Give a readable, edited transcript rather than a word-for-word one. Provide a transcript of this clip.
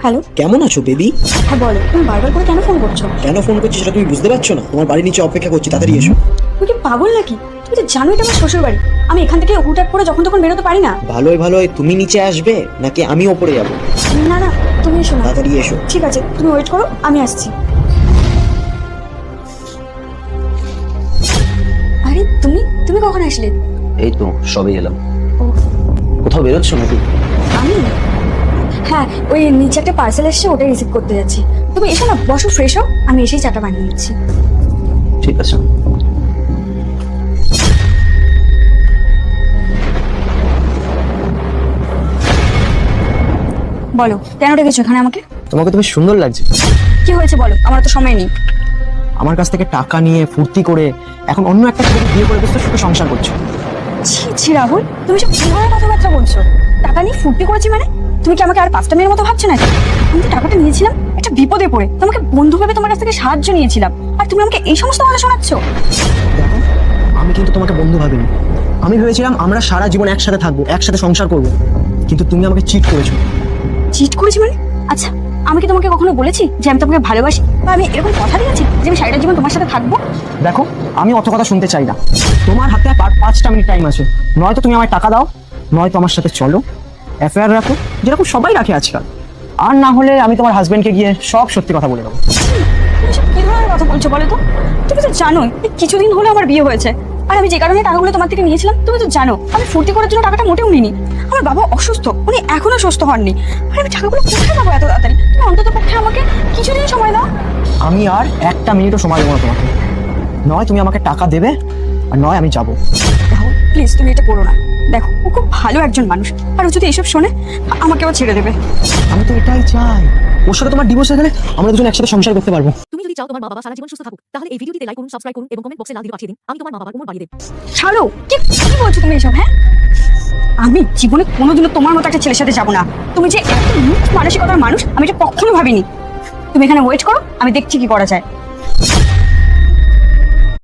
Hello, কেমন আছো baby? হ্যাঁ বলো, তুমি বারবার করে কেন ফোন করছো? কেন ফোন করছি সেটা তুমি বুঝতে পারছো না? তোমার বাড়ির নিচে অপেক্ষা করছি, তাড়াতাড়ি এসো। তুমি কি পাগল নাকি? তুমি তো জানো এটা আমার শ্বশুর বাড়ি। আমি এখান থেকে হুটহাট করে যখন তখন বেরোতে পারি না। ভালোই তুমি নিচে আসবে নাকি আমি ওপরে যাবো? না না, তুমি এসো না। তাড়াতাড়ি এসো। ঠিক আছে, তুমি ওয়েট করো, আমি আসছি। আরে তুমি তুমি কখন আসলে? এই তো সবে এলাম। ও, কোথাও বেরোচ্ছ নাকি? আমি হ্যাঁ, ওই নিচে একটা পার্সেল এসেছে, ওটা রিসিভ করতে যাচ্ছি। তুমি এসো না, বসো, ফ্রেশ হও, আমি এসেই চাটা বানিয়ে নিচ্ছি। ঠিক আছে। বলো, কেন ডেকেছো এখানে আমাকে? তোমাকে তুমি সুন্দর লাগছে। কি হয়েছে বলো, আমার তো সময় নেই। আমার কাছ থেকে টাকা নিয়ে ফুর্তি করে এখন অন্য একটা ছেলেকে বিয়ে করে বেশ সুখে সংসার করছো। ছি ছি রাহুল, তুমি সব কি ধরনের কথাবার্তা বলছো? টাকা নিয়ে ফুর্তি করেছি মানে? তুমি কি আমাকে আর পাঁচটা মেয়ের মতো ভাবছো নাকি? আমি তো টাকাটা নিয়েছিলাম একটা বিপদে পড়ে, তোমাকে বন্ধু ভেবে তোমার কাছ থেকে সাহায্য নিয়েছিলাম, আর তুমি আমাকে এই সমস্ত কথা শোনাচ্ছ? দেখো, আমি কিন্তু তোমাকে বন্ধু ভাবিনি। আমি ভেবেছিলাম আমরা সারা জীবন একসাথে থাকবো, একসাথে সংসার করবো, কিন্তু তুমি আমাকে চিট করেছো। চিট করেছি মানে? আচ্ছা, আমি কি তোমাকে কখনো বলেছি যে আমি তোমাকে ভালোবাসি, বা আমি এরকম কথা দিয়েছি যে আমি সারাটা জীবন তোমার সাথে থাকবো? দেখো, আমি অত কথা শুনতে চাই না। তোমার হাতে আর 5টা মিনিট টাইম আছে, নয়তো তুমি আমায় টাকা দাও, নয়তো আমার সাথে চলো, অ্যাফেয়ার রাখো, যেরকম সবাই রাখে আজকাল। আর না হলে আমি তোমার হাজবেন্ডকে গিয়ে সব সত্যি কথা বলে দেবো। তুমি সব কি ধরনের কথা বলছো বলো তো? তুমি তো জানোই এই কিছুদিন হলো আমার বিয়ে হয়েছে, আর আমি যে কারণে টাকাগুলো তোমার থেকে নিয়েছিলাম তুমি তো জানো আমি ফুর্তি করার জন্য টাকাটা মোটেও নিইনি। আমার বাবা অসুস্থ, উনি এখনো সুস্থ হননি, আর আমি টাকাগুলো কোথায় পাবো এত তাড়াতাড়ি? তুমি অন্তত পক্ষে আমাকে কিছুদিন সময় দাও। আমি আর একটা মিনিটও সময় দেবো না তোমাকে। নয় তুমি আমাকে টাকা দেবে, আর নয় আমি যাবো। রাহুল প্লিজ, তুমি এটা করো না। দেখো, ও খুব ভালো একজন মানুষ, আর ও যদি এসব শোনে আমাকেও ছেড়ে দেবে। আমি তো এটাই চাই, ওর সাথে তোমার ডিভোর্স হয়ে গেলে আমরা দুজন একসাথে সংসার করতে পারবো। তুমি যদি চাও তোমার মা বাবা সারা জীবন সুস্থ থাকুক, তাহলে এই ভিডিওটিতে লাইক করুন, সাবস্ক্রাইব করুন এবং কমেন্ট বক্সে লাল দিয়ে পাঠিয়ে দিন। আমি তোমার মা বাবার কোমর বাড়িয়ে দেব। ছাড়ো, কি কি বলছো তুমি এসব? হ্যাঁ, আমি জীবনে কোনোদিনও তোমার মতো একটা ছেলের সাথে যাবো না। তুমি যে এত নিচ মানসিকতার মানুষ আমি এটা কখনো ভাবিনি। তুমি এখানে ওয়েট করো, আমি দেখছি কি করা যায়।